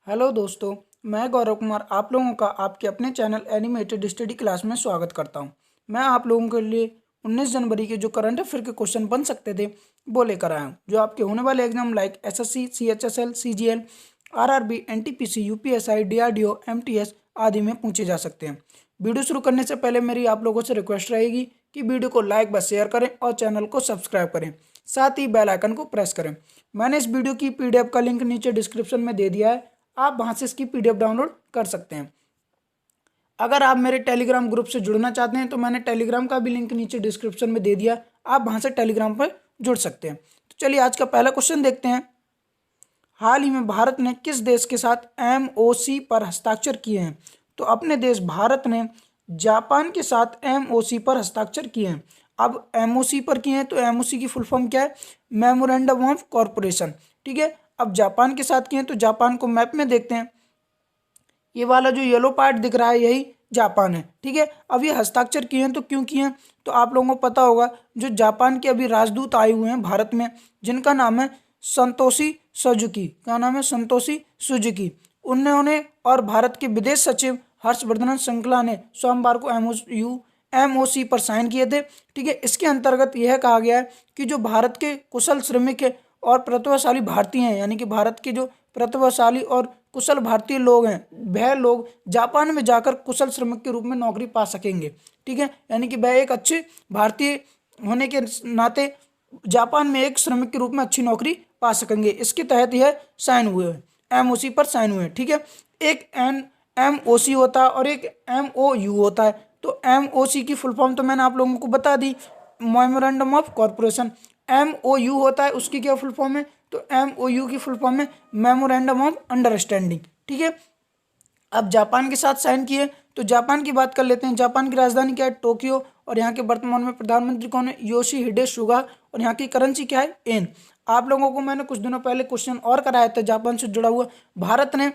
Hello दोस्तों, मैं गौरव कुमार आप लोगों का आपके अपने चैनल एनिमेटेड स्टडी क्लास में स्वागत करता हूं। मैं आप लोगों के लिए 19 जनवरी के जो करंट अफेयर के क्वेश्चन बन सकते थे वो लेकर आया हूं, जो आपके होने वाले exam like SSC, CHSL, CGL, RRB, NTPC, UPSI, DRDO, MTS आदि में पूछे जा सकते हैं। वीडियो शुरू करने से पहले मेरी आप लोगों से रिक्वेस्ट रहेगी कि वीडियो को लाइक व शेयर करें और चैनल को सब्सक्राइब करें, साथ ही बेल आइकन को प्रेस करें। मैंने इस वीडियो की पीडीएफ का लिंक नीचे डिस्क्रिप्शन में दे दिया है, आप वहां से इसकी पीडीएफ डाउनलोड कर सकते हैं। अगर आप मेरे टेलीग्राम ग्रुप से जुड़ना चाहते हैं तो मैंने टेलीग्राम का भी लिंक नीचे डिस्क्रिप्शन में दे दिया, आप वहां से टेलीग्राम पर जुड़ सकते हैं। तो चलिए आज का पहला क्वेश्चन देखते हैं। हाल ही में भारत ने किस देश के साथ एमओसी पर हस्ताक्षर किए हैं? तो अपने देश भारत ने जापान के साथ एमओसी पर हस्ताक्षर किए हैं। अब एमओसी पर किए हैं तो एमओसी की फुल फॉर्म क्या है? Memorandum of corporation. ठीक है, अब जापान के साथ किए हैं तो जापान को मैप में देखते हैं। ये वाला जो येलो पार्ट दिख रहा है यही जापान है। ठीक है, अब ये हस्ताक्षर किए हैं तो क्यों किए हैं? तो आप लोगों को पता होगा जो जापान के अभी राजदूत आए हुए हैं भारत में, जिनका नाम है संतोषी सुजुकी। क्या नाम है? संतोषी सुजुकी। उन्होंने और भारत के विदेश सचिव हर्षवर्धन श्रृंखला ने सोमवार को एमओसी पर साइन किए थे। ठीक है, इसके अंतर्गत यह कहा गया है कि जो भारत के कुशल श्रमिक है और प्रतिभाशाली भारतीय हैं, यानी कि भारत के जो प्रतिभाशाली और कुशल भारतीय लोग हैं, वह लोग जापान में जाकर कुशल श्रमिक के रूप में नौकरी पा सकेंगे। ठीक है, यानी कि वह एक अच्छे भारतीय होने के नाते जापान में एक श्रमिक के रूप में अच्छी नौकरी पा सकेंगे। इसके तहत यह साइन हुए हैं, एमओसी पर साइन हुए हैं। ठीक है, एक एमओसी होता है और एक एमओयू होता है। तो एमओसी की फुल फॉर्म तो मैंने आप लोगों को बता दी, मेमोरेंडम ऑफ कॉर्पोरेशन। एमओयू होता है, उसकी क्या फुल फॉर्म है? तो एमओयू की फुल फॉर्म है मेमोरेंडम ऑफ अंडरस्टैंडिंग। ठीक है, अब जापान के साथ साइन किए तो जापान की बात कर लेते हैं। जापान की राजधानी क्या है? टोक्यो। और यहाँ के वर्तमान में प्रधानमंत्री कौन है? योशिहिडे सुगा। और यहाँ की करेंसी क्या है? येन। आप लोगों को मैंने कुछ दिनों पहले क्वेश्चन और कराया था जापान से जुड़ा हुआ। भारत ने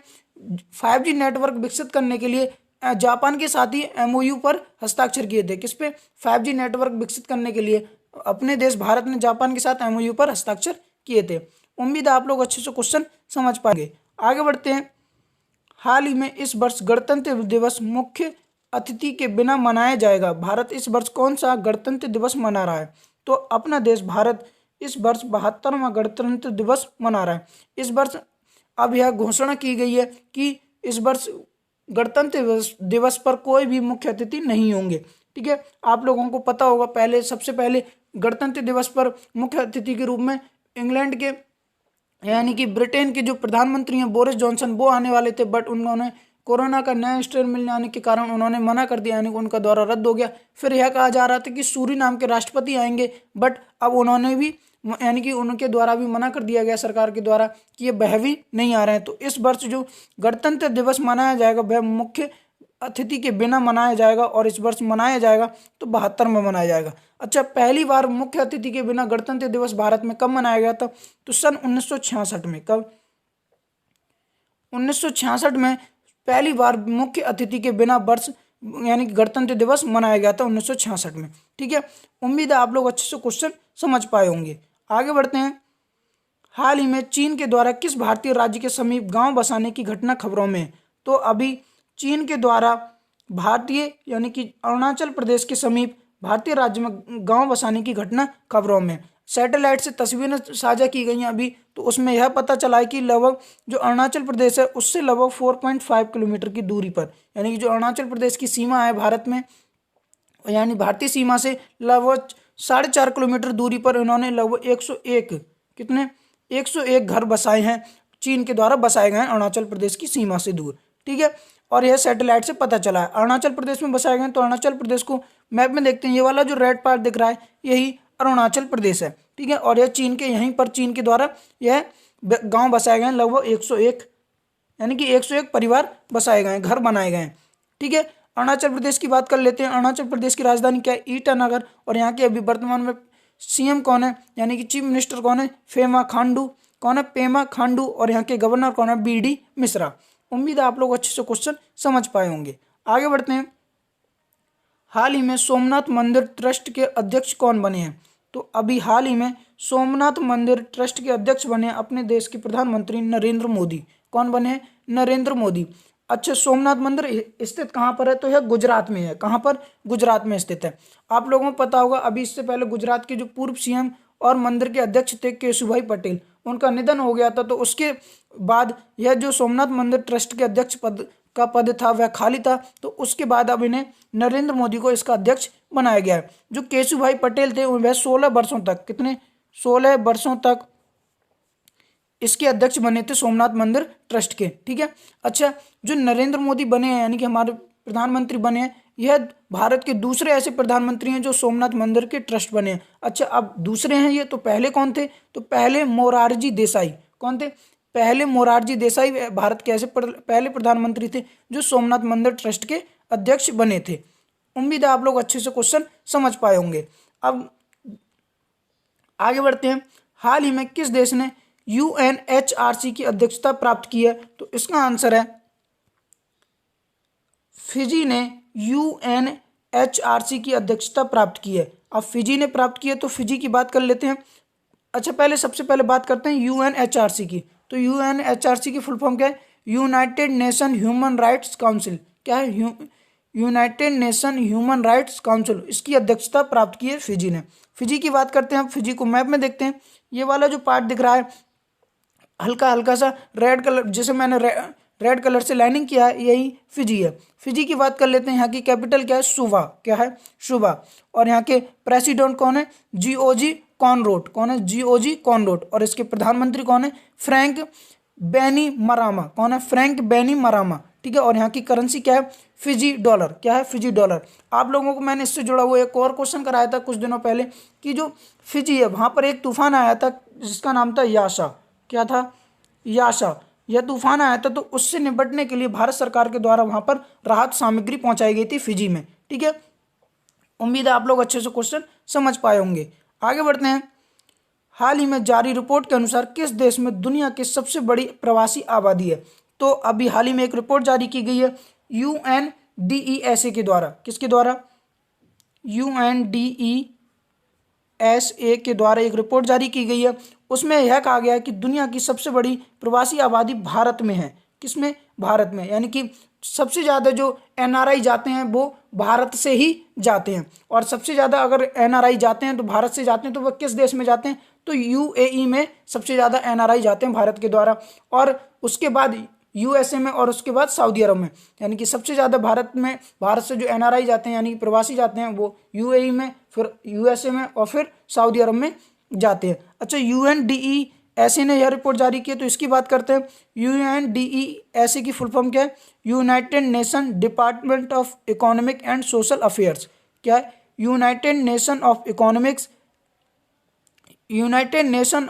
5G नेटवर्क विकसित करने के लिए जापान के साथ ही एमओयू पर हस्ताक्षर किए थे। किस पे? 5G नेटवर्क विकसित करने के लिए अपने देश भारत ने जापान के साथ एमओयू पर हस्ताक्षर किए थे। उम्मीद है आप लोग अच्छे से क्वेश्चन समझ पाएंगे। आगे बढ़ते हैं। हाल ही में इस वर्ष गणतंत्र दिवस मुख्य अतिथि के बिना मनाया जाएगा। भारत इस वर्ष कौन सा गणतंत्र दिवस मना रहा है? तो अपना देश भारत इस वर्ष 72वां गणतंत्र दिवस मना रहा है। इस वर्ष अब यह घोषणा की गई है कि इस वर्ष गणतंत्र दिवस पर कोई भी मुख्य अतिथि नहीं होंगे। ठीक है, आप लोगों को पता होगा पहले सबसे पहले गणतंत्र दिवस पर मुख्य अतिथि के रूप में इंग्लैंड के यानी कि ब्रिटेन के जो प्रधानमंत्री हैं बोरिस जॉनसन वो आने वाले थे, बट उन्होंने कोरोना का नया स्ट्रेन मिलने आने के कारण उन्होंने मना कर दिया, यानी कि उनका दौरा रद्द हो गया। फिर यह कहा जा रहा था कि सूरीनाम के राष्ट्रपति आएंगे, बट अब उन्होंने भी यानी कि उनके द्वारा भी मना कर दिया गया सरकार के द्वारा कि ये वह भी नहीं आ रहे हैं। तो इस वर्ष जो गणतंत्र दिवस मनाया जाएगा वह मुख्य अतिथि के बिना मनाया जाएगा और इस वर्ष मनाया जाएगा तो 72 में मनाया जाएगा। अच्छा, पहली बार मुख्य अतिथि के बिना गणतंत्र दिवस भारत में कब मनाया गया था? तो सन 1966 में। कब? 1966 में पहली बार मुख्य अतिथि के बिना वर्ष यानी कि गणतंत्र दिवस मनाया गया था 1966 में। ठीक है, उम्मीद है आप लोग अच्छे से क्वेश्चन समझ पाए होंगे। आगे बढ़ते हैं। हाल ही में चीन के द्वारा किस भारतीय राज्य के समीप गांव बसाने की घटना खबरों में है? तो अभी चीन के द्वारा भारतीय यानी कि अरुणाचल प्रदेश के समीप भारतीय राज्य में गांव बसाने की घटना खबरों में। सैटेलाइट से तस्वीरें साझा की गई हैं अभी, तो उसमें यह पता चला है कि लगभग जो अरुणाचल प्रदेश है उससे लगभग 4.5 किलोमीटर की दूरी पर, यानी कि जो अरुणाचल प्रदेश की सीमा है भारत में, यानी भारतीय सीमा से लगभग 4.5 किलोमीटर दूरी पर इन्होंने लगभग 101 कितने 101 घर बसाए हैं, चीन के द्वारा बसाए गए हैं अरुणाचल प्रदेश की सीमा से दूर। ठीक है, और यह सैटेलाइट से पता चला है। अरुणाचल प्रदेश में बसाए गए, तो अरुणाचल प्रदेश को मैप में देखते हैं, ये वाला जो रेड पार्ट दिख रहा है यही अरुणाचल प्रदेश है। ठीक है, और यह चीन के यहीं पर चीन के द्वारा यह गांव बसाए गए हैं, लगभग 101 यानी कि 101 परिवार बसाए गए हैं, घर बनाए गए हैं। ठीक है, अरुणाचल प्रदेश की बात कर लेते हैं। अरुणाचल प्रदेश की राजधानी क्या है? ईटानगर। और यहाँ के अभी वर्तमान में सीएम कौन है यानी कि चीफ मिनिस्टर कौन है? पेमा खांडू। कौन है? पेमा खांडू। और यहाँ के गवर्नर कौन है? बीडी मिश्रा। उम्मीद है आप लोग अच्छे से क्वेश्चन समझ पाए होंगे। आगे बढ़ते हैं। हाल ही में सोमनाथ मंदिर ट्रस्ट के अध्यक्ष कौन बने हैं? तो अभी हाल ही में सोमनाथ मंदिर ट्रस्ट के अध्यक्ष बने अपने देश के प्रधानमंत्री नरेंद्र मोदी। कौन बने हैं? नरेंद्र मोदी। अच्छा, सोमनाथ मंदिर स्थित कहाँ पर है? तो यह गुजरात में है। कहाँ पर? गुजरात में स्थित है। आप लोगों को पता होगा अभी इससे पहले गुजरात के जो पूर्व सीएम और मंदिर के अध्यक्ष थे केशुभाई पटेल, उनका निधन हो गया था। तो उसके बाद यह जो सोमनाथ मंदिर ट्रस्ट के अध्यक्ष पद था वह खाली था। तो उसके बाद अब इन्हें नरेंद्र मोदी को इसका अध्यक्ष बनाया गया है। जो केशुभाई पटेल थे वह 16 वर्षों तक, कितने? 16 वर्षों तक इसके अध्यक्ष बने थे सोमनाथ मंदिर ट्रस्ट के। ठीक है। अच्छा, जो नरेंद्र मोदी बने हैं यानी कि हमारे प्रधानमंत्री बने हैं, यह भारत के दूसरे ऐसे प्रधानमंत्री हैं जो सोमनाथ मंदिर के ट्रस्ट बने हैं। अच्छा, अब दूसरे हैं ये, तो पहले कौन थे? तो पहले मोरारजी देसाई। कौन थे? पहले मोरारजी देसाई भारत के ऐसे पहले प्रधानमंत्री थे जो सोमनाथ मंदिर ट्रस्ट के अध्यक्ष बने थे। उम्मीद है आप लोग अच्छे से क्वेश्चन समझ पाए होंगे। अब आगे बढ़ते हैं। हाल ही में किस देश ने यूएनएचआरसी की अध्यक्षता प्राप्त की है? तो इसका आंसर है फिजी ने यूएनएचआरसी की अध्यक्षता प्राप्त की है। अब फिजी ने प्राप्त की है तो फिजी की बात कर लेते हैं। अच्छा, सबसे पहले बात करते हैं यूएनएचआरसी की। तो यूएनएचआरसी की फुल फॉर्म क्या है? United nation human rights council. क्या है? United nation human rights council. इसकी अध्यक्षता प्राप्त की है फिजी ने। फिजी की बात करते हैं। अब फिजी को मैप में देखते हैं। ये वाला जो पार्ट दिख रहा है हल्का हल्का सा रेड कलर, जिसे मैंने रेड कलर से लाइनिंग किया है, यही फिजी है। फिजी की बात कर लेते हैं। यहाँ की कैपिटल क्या है? सुवा। क्या है? सुवा। और यहाँ के प्रेसिडेंट कौन है? GOG conrod. कौन है? GOG conrod. और इसके प्रधानमंत्री कौन है? फ्रैंक बैनिमरामा। कौन है? फ्रैंक बैनिमरामा। ठीक है। और यहाँ की करेंसी क्या है? Fiji dollar. क्या है? Fiji dollar. आप लोगों को मैंने इससे जुड़ा हुआ एक और क्वेश्चन कराया था कुछ दिनों पहले कि जो फिजी है वहाँ पर एक तूफान आया था जिसका नाम था यासा। क्या था? यासा। यह तूफान आया था, तो उससे निपटने के लिए भारत सरकार के द्वारा वहां पर राहत सामग्री पहुंचाई गई थी फिजी में। ठीक है। उम्मीद है आप लोग अच्छे से क्वेश्चन समझ पाए होंगे। आगे बढ़ते हैं। हाल ही में जारी रिपोर्ट के अनुसार किस देश में दुनिया की सबसे बड़ी प्रवासी आबादी है? तो अभी हाल ही में एक रिपोर्ट जारी की गई है यूएनडीईएसए के द्वारा। किसके द्वारा? यूएनडीईएसए के द्वारा एक रिपोर्ट जारी की गई है। उसमें यह कहा गया है कि दुनिया की सबसे बड़ी प्रवासी आबादी भारत में है। किसमें? भारत में। यानी कि सबसे ज़्यादा जो एनआरआई जाते हैं वो भारत से ही जाते हैं। और सबसे ज़्यादा अगर एनआरआई जाते हैं तो भारत से जाते हैं, तो वह किस देश में जाते हैं? तो यूएई में सबसे ज़्यादा एनआरआई जाते हैं भारत के द्वारा। और उसके बाद यूएसए में, और उसके बाद सऊदी अरब में। यानी कि सबसे ज़्यादा भारत से जो एनआरआई जाते हैं यानी कि प्रवासी जाते हैं वो यूएई में, फिर यूएसए में और फिर सऊदी अरब में जाते हैं। अच्छा, यूएनडीईएसए ने यह रिपोर्ट जारी की है, तो इसकी बात करते हैं। यूएनडीईएसए की फुल फॉर्म क्या है? United nation department of economic and social affairs. क्या है? United nation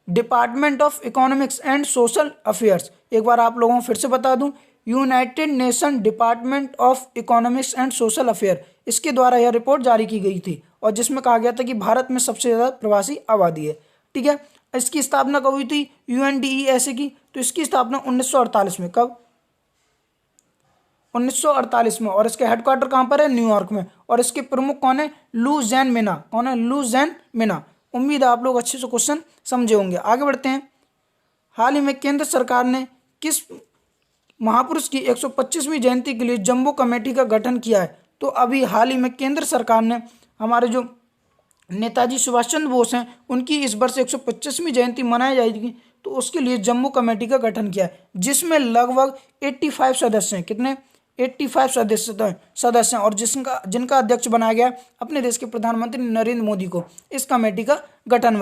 department of economics and social affairs. एक बार आप लोगों को फिर से बता दूं, United nation department of economics and social affair, इसके द्वारा यह रिपोर्ट जारी की गई थी और जिसमें कहा गया था कि भारत में सबसे ज़्यादा प्रवासी आबादी है। ठीक है। इसकी स्थापना कब हुई थी यूएनडीईएसए की? तो इसकी स्थापना 1948 में। कब? 1948 में। और इसके हेडक्वार्टर कहाँ पर है? न्यूयॉर्क में। और इसके प्रमुख कौन है? लू जैन मिना। कौन है? लू जैन मिना। उम्मीद है आप लोग अच्छे से क्वेश्चन समझे होंगे। आगे बढ़ते हैं। हाल ही में केंद्र सरकार ने किस महापुरुष की 125वीं जयंती के लिए जंबो कमेटी का गठन किया है? तो अभी हाल ही में केंद्र सरकार ने हमारे जो नेताजी सुभाष चंद्र बोस हैं उनकी इस वर्ष 125वीं जयंती मनाई जाएगी, तो उसके लिए जम्बो कमेटी का गठन किया है जिसमें लगभग 85 सदस्य हैं। कितने? 85 सदस्य हैं। और जिनका अध्यक्ष बनाया गया अपने देश के प्रधानमंत्री नरेंद्र मोदी को इस कमेटी का गठन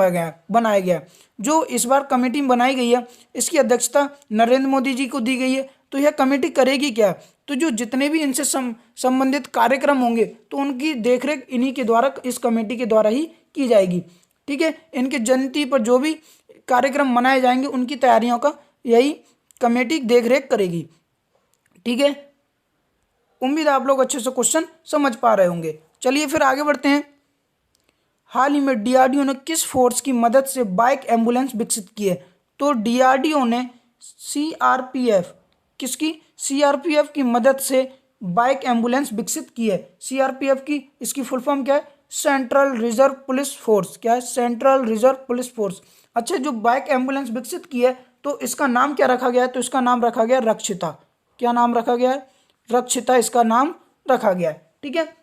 बनाया गया। जो इस बार कमेटी बनाई गई है इसकी अध्यक्षता नरेंद्र मोदी जी को दी गई है। तो यह कमेटी करेगी क्या? तो जो जितने भी इनसे संबंधित कार्यक्रम होंगे तो उनकी देखरेख इन्हीं के द्वारा, इस कमेटी के द्वारा ही की जाएगी। ठीक है। इनके जयंती पर जो भी कार्यक्रम मनाए जाएंगे उनकी तैयारियों का यही कमेटी देखरेख करेगी। ठीक है। उम्मीद है आप लोग अच्छे से क्वेश्चन समझ पा रहे होंगे। चलिए फिर आगे बढ़ते हैं। हाल ही में डीआरडीओ ने किस फोर्स की मदद से बाइक एम्बुलेंस विकसित की है? तो डीआरडीओ ने सीआरपीएफ, किसकी? सीआरपीएफ की मदद से बाइक एम्बुलेंस विकसित की है। सीआरपीएफ की इसकी फुल फॉर्म क्या है? Central reserve police force. क्या है? Central reserve police force. अच्छा, जो बाइक एम्बुलेंस विकसित की है तो इसका नाम क्या रखा गया है? तो इसका नाम रखा गया रक्षिता। क्या नाम रखा गया है? रक्षिता इसका नाम रखा गया है। ठीक है,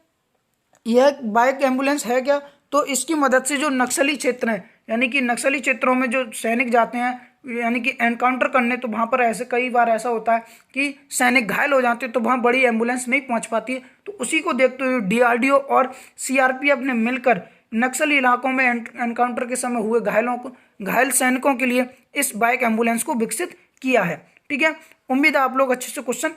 यह बाइक एम्बुलेंस है क्या? तो इसकी मदद से जो नक्सली क्षेत्र हैं, यानी कि नक्सली क्षेत्रों में जो सैनिक जाते हैं, यानी कि एनकाउंटर करने, तो वहाँ पर ऐसे कई बार ऐसा होता है कि सैनिक घायल हो जाते हैं, तो वहाँ बड़ी एम्बुलेंस नहीं पहुँच पाती है। तो उसी को देखते हुए डीआरडीओ और सीआरपीएफ ने मिलकर नक्सली इलाकों में एनकाउंटर के समय हुए घायल सैनिकों के लिए इस बाइक एम्बुलेंस को विकसित किया है। ठीक है, उम्मीद है आप लोग अच्छे से क्वेश्चन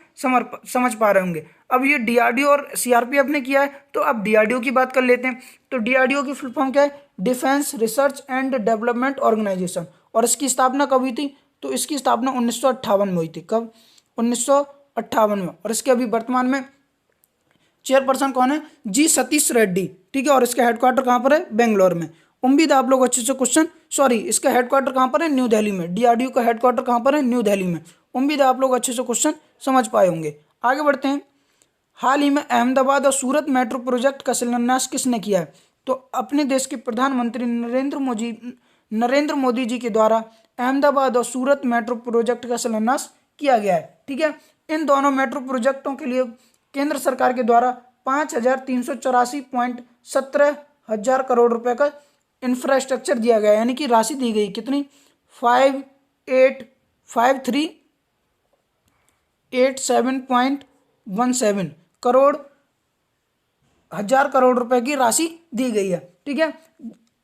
समझ पा रहे होंगे। अब ये डीआरडीओ और सीआरपीएफ ने किया है, तो अब डीआरडीओ की बात कर लेते हैं। तो डीआरडीओ की फुल फॉर्म क्या है? Defence research and development organisation. और इसकी स्थापना कब हुई थी? तो इसकी स्थापना 1958 में हुई थी। कब? 1958 में। और इसके अभी वर्तमान में चेयरपर्सन कौन है? जी सतीश रेड्डी। ठीक है, और इसका हेडक्वार्टर कहाँ पर है? बेंगलोर में। उम्मीद है आप लोग अच्छे से इसका हेडक्वार्टर कहाँ पर है? न्यू दिल्ली में। डीआरडीओ का हेडक्वार्टर कहाँ पर है? न्यू दिल्ली में। उम्मीद है आप लोग अच्छे से क्वेश्चन समझ पाए होंगे। आगे बढ़ते हैं। हाल ही में अहमदाबाद और सूरत मेट्रो प्रोजेक्ट का शिलान्यास किसने किया है? तो अपने देश के प्रधानमंत्री नरेंद्र मोदी जी के द्वारा अहमदाबाद और सूरत मेट्रो प्रोजेक्ट का शिलान्यास किया गया है। ठीक है, इन दोनों मेट्रो प्रोजेक्टों के लिए केंद्र सरकार के द्वारा 5,384.17 हजार करोड़ रुपए का इंफ्रास्ट्रक्चर दिया गया, यानी कि राशि दी गई। कितनी? 58,387.17 हजार करोड़ रुपए की राशि दी गई है। ठीक है,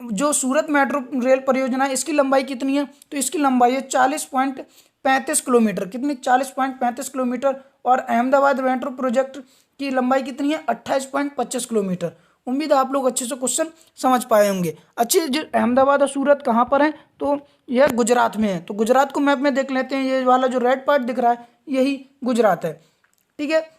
जो सूरत मेट्रो रेल परियोजना है, इसकी लंबाई कितनी है? तो इसकी लंबाई है 40.35 किलोमीटर। कितनी? 40.35 किलोमीटर। और अहमदाबाद मेट्रो प्रोजेक्ट की लंबाई कितनी है? 28.25 किलोमीटर। उम्मीद है आप लोग अच्छे से क्वेश्चन समझ पाए होंगे। अच्छे, जो अहमदाबाद और सूरत कहाँ पर है? तो यह गुजरात में है। तो गुजरात को मैप में देख लेते हैं। ये वाला जो रेड पार्ट दिख रहा है, यही गुजरात है। ठीक है,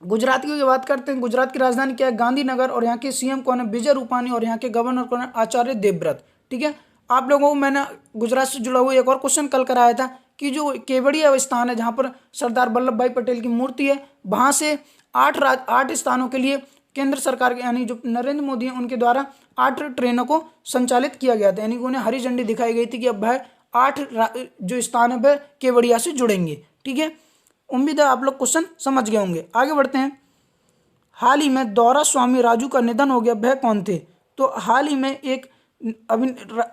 गुजरात की बात करते हैं। गुजरात की राजधानी क्या है? गांधीनगर। और यहाँ के सीएम कौन है? विजय रूपानी। और यहाँ के गवर्नर कौन है? आचार्य देवव्रत। ठीक है, आप लोगों को मैंने गुजरात से जुड़ा हुआ एक और क्वेश्चन कल कराया था कि जो केवड़िया स्थान है, जहाँ पर सरदार वल्लभ भाई पटेल की मूर्ति है, वहाँ से 8 स्थानों के लिए केंद्र सरकार के, यानी जो नरेंद्र मोदी हैं, उनके द्वारा 8 ट्रेनों को संचालित किया गया था। यानी कि उन्हें हरी झंडी दिखाई गई थी कि अब वह 8 जो स्थान है वह केवड़िया से जुड़ेंगे। ठीक है, उम्मीद है आप लोग क्वेश्चन समझ गए होंगे। आगे बढ़ते हैं। हाल ही में दौरा स्वामी राजू का निधन हो गया, वह कौन थे? तो हाल ही में एक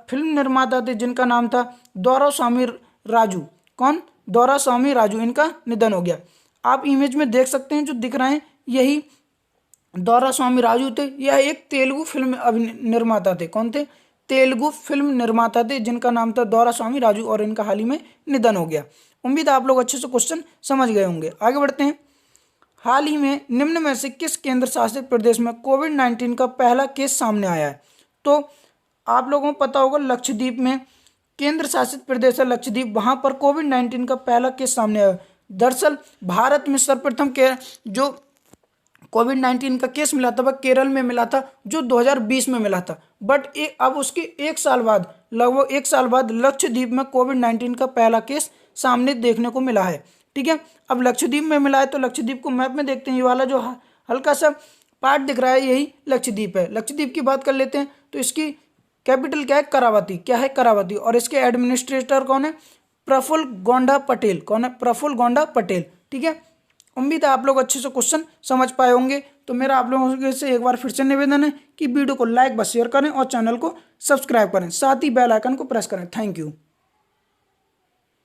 फिल्म निर्माता थे जिनका नाम था दौरा स्वामी राजू। कौन? दौरा स्वामी राजू, इनका निधन हो गया। आप इमेज में देख सकते हैं, जो दिख रहे हैं यही दौरा स्वामी राजू थे। यह एक तेलुगु फिल्म निर्माता थे। कौन थे? तेलुगु फिल्म निर्माता थे जिनका नाम था दौरा स्वामी राजू, और इनका हाल ही में निधन हो गया। उम्मीद है आप लोग अच्छे से क्वेश्चन समझ गए होंगे। आगे बढ़ते हैं। हाल ही में निम्न में से किस केंद्र शासित प्रदेश में कोविड-19 का पहला केस सामने आया है? तो आप लोगों को पता होगा, लक्षद्वीप में केंद्र शासित प्रदेश है लक्षद्वीप, वहां पर कोविड-19 का पहला केस सामने आया। दरअसल भारत में सर्वप्रथम के जो कोविड-19 का केस मिला था वह केरल में मिला था, जो 2020 में मिला था। बट अब उसके 1 साल बाद, लगभग 1 साल बाद, लक्षद्वीप में कोविड-19 का पहला केस सामने देखने को मिला है। ठीक है, अब लक्षद्वीप में मिला है, तो लक्षद्वीप को मैप में देखते हैं। ये वाला जो हल्का सा पार्ट दिख रहा है, यही लक्षद्वीप है। लक्षद्वीप की बात कर लेते हैं। तो इसकी कैपिटल क्या है? करावती। क्या है? करावती। और इसके एडमिनिस्ट्रेटर कौन है? प्रफुल्ल गौंडा पटेल। कौन है? प्रफुल्ल गौंडा पटेल। ठीक है, उम्मीद है आप लोग अच्छे से क्वेश्चन समझ पाए होंगे। तो मेरा आप लोगों से एक बार फिर से निवेदन है कि वीडियो को लाइक व शेयर करें और चैनल को सब्सक्राइब करें, साथ ही बेल आइकन को प्रेस करें। Thank you.